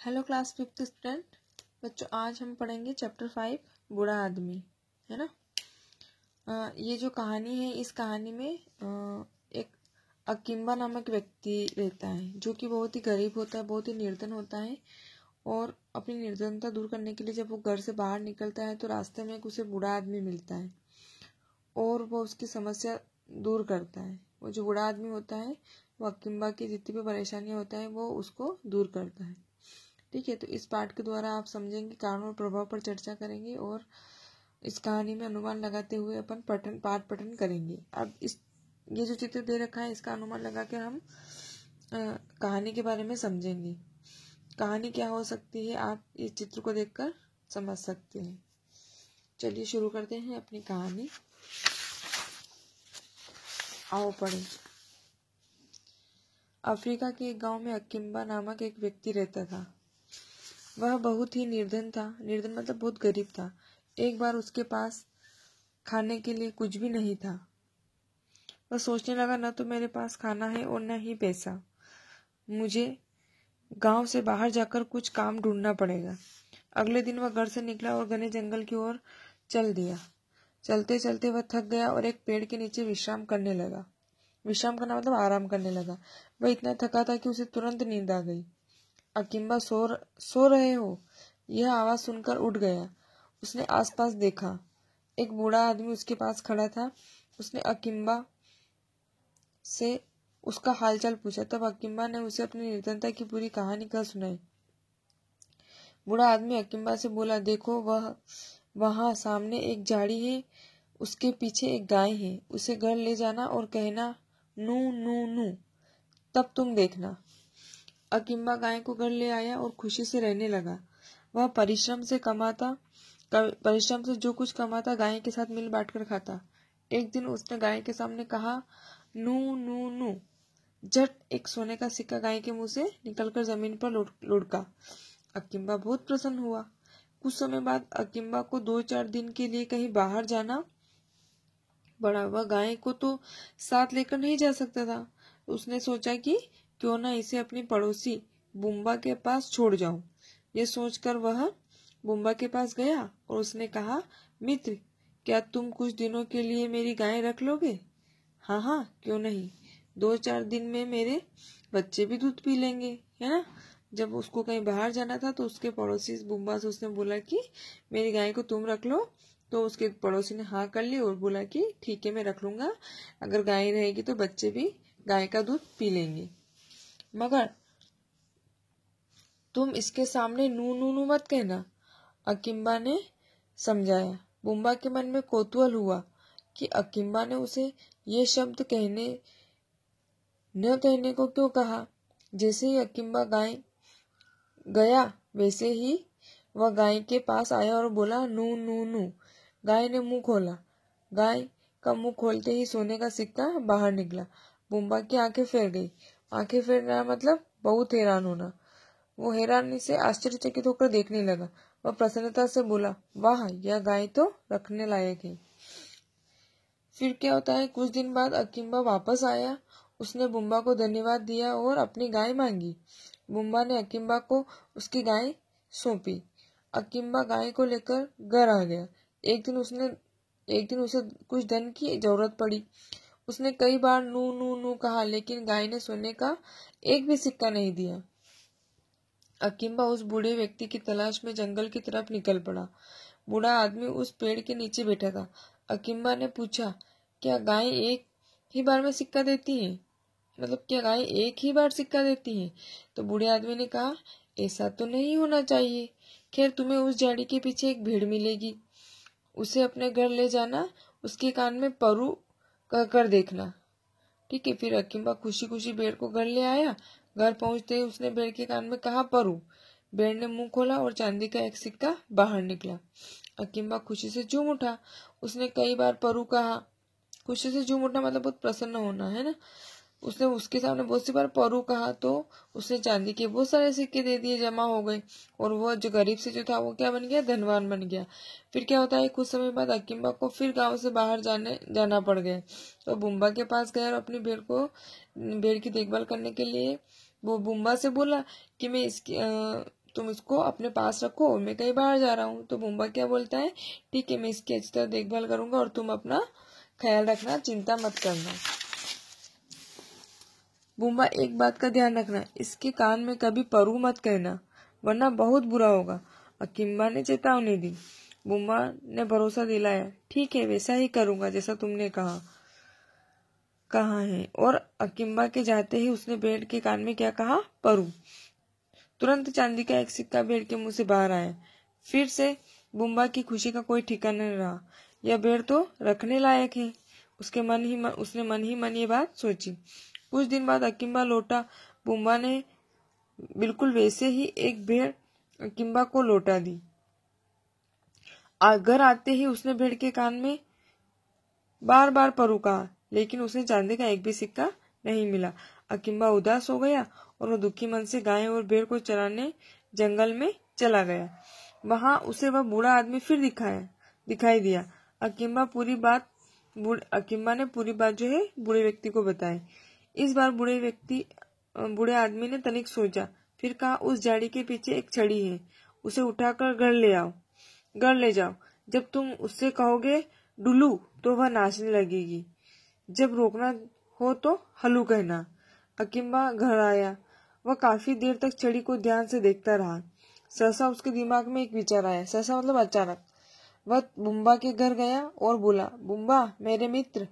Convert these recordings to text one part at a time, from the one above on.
Hello class 5th student बच्चों, आज हम पढ़ेंगे चैप्टर 5 बूढ़ा आदमी, है ना। ये जो कहानी है, इस कहानी में एक अकिम्बा नामक व्यक्ति रहता है जो कि बहुत ही गरीब होता है, बहुत ही निर्धन होता है। और अपनी निर्धनता दूर करने के लिए जब वो घर से बाहर निकलता है तो रास्ते में एक उसे बूढ़ा आदमी मिलता है और वो उसकी समस्या दूर करता है। वो जो बूढ़ा आदमी होता है वो अकिम्बा की जितनी भी परेशानियां होता है वो उसको दूर करता है। ठीक है, तो इस पाठ के द्वारा आप समझेंगे कारण और प्रभाव पर चर्चा करेंगे और इस कहानी में अनुमान लगाते हुए अपन पाठ पठन करेंगे। अब ये जो चित्र दे रखा है इसका अनुमान लगा कर हम कहानी के बारे में समझेंगे। कहानी क्या हो सकती है आप इस चित्र को देखकर समझ सकते हैं। चलिए शुरू करते हैं अपनी कहानी। आओ पढ़ें। अफ्रीका के एक गांव में अकिम्बा नामक एक व्यक्ति रहता था। वह बहुत ही निर्धन था। निर्धन मतलब बहुत गरीब था। एक बार उसके पास खाने के लिए कुछ भी नहीं था। वह सोचने लगा, न तो मेरे पास खाना है और न ही पैसा। मुझे गांव से बाहर जाकर कुछ काम ढूंढना पड़ेगा। अगले दिन वह घर से निकला और घने जंगल की ओर चल दिया। चलते चलते वह थक गया और एक पेड़ के नीचे विश्राम करने लगा। विश्राम करना मतलब आराम करने लगा। वह इतना थका था कि उसे तुरंत नींद आ गई। अकिम्बा सो रहे हो? यह आवाज सुनकर उठ गया। उसने आसपास देखा। एक बूढ़ा आदमी उसके पास खड़ा था। उसने अकिम्बा से उसका हालचाल पूछा। तब अकिम्बा ने उसे अपनी निर्धनता की पूरी कहानी कह सुनाई। बूढ़ा आदमी अकिम्बा से बोला, देखो वहां सामने एक झाड़ी है, उसके पीछे एक गाय है। उसे घर ले जाना और कहना नू नू नू, तब तुम देखना। अकिम्बा गाय को घर ले आया और खुशी से रहने लगा। वह परिश्रम से जो कुछ कमाता गाय के साथ मिल बांट कर खाता। एक दिन उसने गाय के सामने कहा, नू नू नू। झट एक सोने का सिक्का गाय के मुंह से निकलकर जमीन पर लुढ़का। अकिम्बा बहुत प्रसन्न हुआ। कुछ समय बाद अकिम्बा को 2-4 दिन के लिए कहीं बाहर जाना पड़ा। वह गाय को तो साथ लेकर नहीं जा सकता था। उसने सोचा कि क्यों न इसे अपनी पड़ोसी बुम्बा के पास छोड़ जाऊं। ये सोचकर वह बुम्बा के पास गया और उसने कहा, मित्र, क्या तुम कुछ दिनों के लिए मेरी गाय रख लोगे? हाँ हाँ, क्यों नहीं। 2-4 दिन में मेरे बच्चे भी दूध पी लेंगे, है ना। जब उसको कहीं बाहर जाना था तो उसके पड़ोसी बुम्बा से उसने बोला कि मेरी गाय को तुम रख लो। तो उसके पड़ोसी ने हाँ कर ली और बोला कि ठीक है, मैं रख लूंगा। अगर गाय रहेगी तो बच्चे भी गाय का दूध पी लेंगे, मगर तुम इसके सामने नू नू नू मत कहना। अकिम्बा ने समझाया। बुम्बा के मन में कौतूहल हुआ कि अकिम्बा ने उसे ये शब्द न कहने को क्यों कहा। जैसे ही अकिम्बा गाय गया वैसे ही वह गाय के पास आया और बोला, नू नू नू। गाय ने मुंह खोला। गाय का मुंह खोलते ही सोने का सिक्का बाहर निकला। बुम्बा की आंखें फेर गई। आंखें फेरना मतलब बहुत हैरान होना। वो हैरानी से आश्चर्यचकित होकर देखने लगा। वह प्रसन्नता से बोला, वाह, यह गाय तो रखने लायक है। फिर क्या होता है, कुछ दिन बाद अकिम्बा वापस आया। उसने बुम्बा को धन्यवाद दिया और अपनी गाय मांगी। बुम्बा ने अकिम्बा को उसकी गाय सौंपी। अकिम्बा गाय को लेकर घर आ गया। एक दिन उसे कुछ धन की जरूरत पड़ी। उसने कई बार नू नू नू कहा, लेकिन गाय ने सोने का एक भी सिक्का नहीं दिया। अकिम्बा उस बूढ़े व्यक्ति की तलाश में जंगल की तरफ निकल पड़ा। बूढ़ा आदमी उस पेड़ के नीचे बैठा था। अकिम्बा ने पूछा, क्या गाय एक ही बार में सिक्का देती है? मतलब क्या गाय एक ही बार सिक्का देती है? तो बूढ़े आदमी ने कहा, ऐसा तो नहीं होना चाहिए। खैर, तुम्हें उस झाड़ी के पीछे एक भेड़ मिलेगी। उसे अपने घर ले जाना, उसके कान में परू कहकर देखना। ठीक है। फिर अकिम्बा खुशी खुशी भेड़ को घर ले आया। घर पहुंचते ही उसने भेड़ के कान में कहा, परू। भेड़ ने मुंह खोला और चांदी का एक सिक्का बाहर निकला। अकिम्बा खुशी से झूम उठा। उसने कई बार परू कहा। खुशी से झूम उठना मतलब बहुत प्रसन्न होना, है ना। उसने उसके सामने बहुत सी बार परू कहा तो उसने चांदी के बहुत सारे सिक्के दे दिए, जमा हो गए। और वह जो गरीब से जो था वो क्या बन गया, धनवान बन गया। फिर क्या होता है, कुछ समय बाद अकिम्बा को फिर गांव से बाहर जाना पड़ गया। तो बुम्बा के पास गया और अपनी भेड़ की देखभाल करने के लिए वो बुम्बा से बोला कि मैं तुम इसको अपने पास रखो, मैं कहीं बाहर जा रहा हूँ। तो बुम्बा क्या बोलता है, ठीक है मैं इसकी अच्छी तरह देखभाल करूंगा और तुम अपना ख्याल रखना, चिंता मत करना। बुम्बा एक बात का ध्यान रखना, इसके कान में कभी परू मत कहना वरना बहुत बुरा होगा। अकिम्बा ने चेतावनी दी। बुम्बा ने भरोसा दिलाया, ठीक है वैसा ही करूंगा जैसा तुमने कहा है। और अकिम्बा के जाते ही उसने भेड़ के कान में क्या कहा, परू। तुरंत चांदी का एक सिक्का भेड़ के मुंह से बाहर आया। फिर से बुम्बा की खुशी का कोई ठिकाना नहीं रहा। यह भेड़ तो रखने लायक है, उसने मन ही मन ये बात सोची। कुछ दिन बाद अकिम्बा लौटा। बुम्बा ने बिल्कुल वैसे ही एक भेड़ अकिम्बा को लौटा दी। घर आते ही उसने भेड़ के कान में बार बार परू कहा, लेकिन उसे चांदी का एक भी सिक्का नहीं मिला। अकिम्बा उदास हो गया और वो दुखी मन से गाय और भेड़ को चराने जंगल में चला गया। वहां उसे वह बूढ़ा आदमी फिर दिखाई दिया। अकिम्बा ने पूरी बात जो है बूढ़े व्यक्ति को बताई। इस बार बूढ़े आदमी ने तनिक सोचा, फिर कहा, उस झाड़ी के पीछे एक छड़ी है, उसे उठाकर घर ले जाओ। जब तुम उससे कहोगे डुलू तो वह नाचने लगेगी, जब रोकना हो तो हलू कहना। अकिम्बा घर आया। वह काफी देर तक छड़ी को ध्यान से देखता रहा। सहसा उसके दिमाग में एक विचार आया। सहसा मतलब अचानक। वह बुम्बा के घर गया और बोला, बुम्बा मेरे मित्र,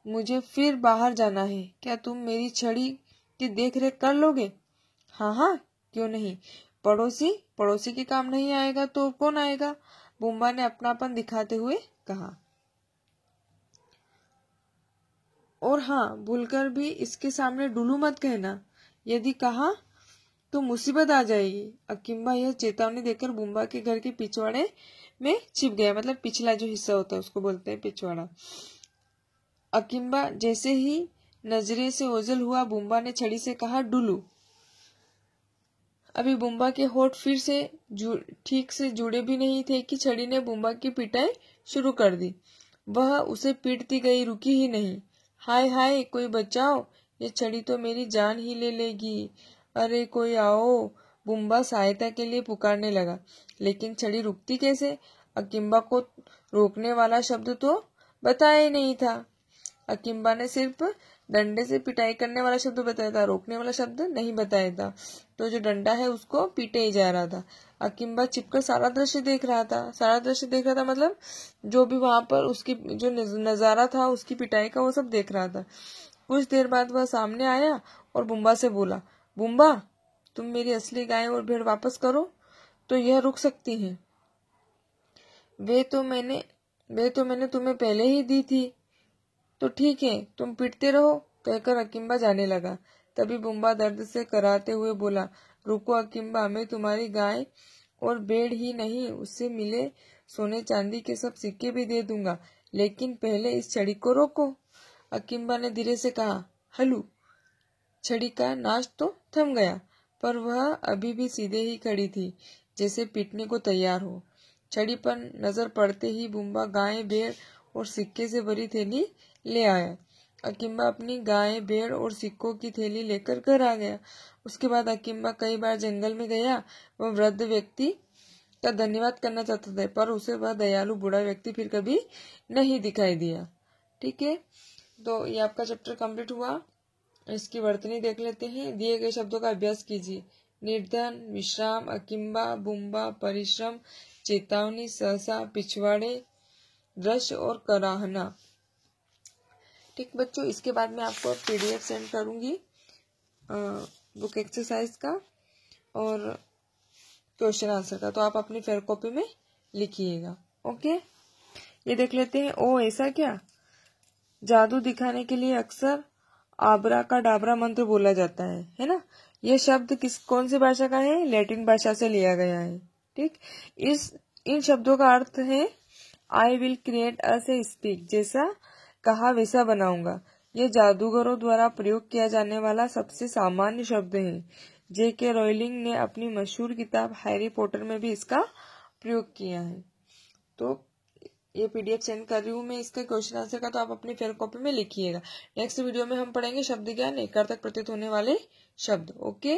मुझे फिर बाहर जाना है, क्या तुम मेरी छड़ी की देख रेख कर लोगे? हाँ हाँ क्यों नहीं, पड़ोसी के काम नहीं आएगा तो कौन आएगा? बुम्बा ने अपनापन दिखाते हुए कहा। और हाँ, भूलकर भी इसके सामने डुलू मत कहना, यदि कहा तो मुसीबत आ जाएगी। अकिम्बा यह चेतावनी देकर बुम्बा के घर के पिछवाड़े में छिप गया। मतलब पिछला जो हिस्सा होता है उसको बोलते हैं पिछवाड़ा। अकिम्बा जैसे ही नजरे से ओझल हुआ, बुम्बा ने छड़ी से कहा, डुलू। अभी बुम्बा के होठ फिर से ठीक से जुड़े भी नहीं थे कि छड़ी ने बुम्बा की पिटाई शुरू कर दी। वह उसे पीटती गई, रुकी ही नहीं। हाय हाय कोई बचाओ, ये छड़ी तो मेरी जान ही ले लेगी, अरे कोई आओ। बुम्बा सहायता के लिए पुकारने लगा, लेकिन छड़ी रुकती कैसे? अकिम्बा को रोकने वाला शब्द तो बताया ही नहीं था। अकिम्बा ने सिर्फ डंडे से पिटाई करने वाला शब्द बताया था, रोकने वाला शब्द नहीं बताया था। तो जो डंडा है उसको पीटे ही जा रहा था। अकिम्बा छिपकर सारा दृश्य देख रहा था मतलब जो भी वहां पर उसकी जो नजारा था उसकी पिटाई का, वो सब देख रहा था। कुछ देर बाद वह सामने आया और बुम्बा से बोला, बुम्बा तुम मेरी असली गाय और भेड़ वापस करो तो यह रुक सकती हैं। वे तो मैंने तुम्हें पहले ही दी थी, तो ठीक है तुम पीटते रहो, कहकर अकिम्बा जाने लगा। तभी बुम्बा दर्द से कराते हुए बोला, रुको अकिम्बा, मैं तुम्हारी गाय और भेड़ ही नहीं, उससे मिले सोने चांदी के सब सिक्के भी दे दूंगा, लेकिन पहले इस छड़ी को रोको। अकिम्बा ने धीरे से कहा, हलू। छड़ी का नाच तो थम गया, पर वह अभी भी सीधे ही खड़ी थी, जैसे पीटने को तैयार हो। छड़ी पर नजर पड़ते ही बुम्बा गाय, भेड़ और सिक्के से भरी थैली ले आया। अकिम्बा अपनी गाय, भेड़ और सिक्कों की थैली लेकर घर आ गया। उसके बाद अकिम्बा कई बार जंगल में गया। वह वृद्ध व्यक्ति का धन्यवाद करना चाहता था, पर उसे वह दयालु बूढ़ा व्यक्ति फिर कभी नहीं दिखाई दिया। ठीक है, तो ये आपका चैप्टर कंप्लीट हुआ। इसकी वर्तनी देख लेते हैं। दिए गए शब्दों का अभ्यास कीजिए। निर्धन, विश्राम, अकिम्बा, बुम्बा, परिश्रम, चेतावनी, सहसा, पिछवाड़े, दृश्य और कराहना। ठीक बच्चों, इसके बाद मैं आपको PDF सेंड करूंगी बुक एक्सरसाइज का और क्वेश्चन आंसर का, तो आप अपनी फेयर कॉपी में लिखिएगा। ओके, ये देख लेते हैं। ओ ऐसा क्या? जादू दिखाने के लिए अक्सर आबरा का डाबरा मंत्र बोला जाता है ना। यह शब्द कौन सी भाषा का है? लैटिन भाषा से लिया गया है। ठीक, इन शब्दों का अर्थ है I will create us A speak, जैसा कहा वैसा बनाऊंगा। यह जादूगरों द्वारा प्रयोग किया जाने वाला सबसे सामान्य शब्द है। J.K. रोलिंग ने अपनी मशहूर किताब हैरी पॉटर में भी इसका प्रयोग किया है। तो ये PDF सेंड कर रही हूँ मैं इसके क्वेश्चन आंसर का, तो आप अपनी फेयर कॉपी में लिखिएगा। नेक्स्ट वीडियो में हम पढ़ेंगे शब्द ज्ञान, एक तक प्रतीत होने वाले शब्द। ओके।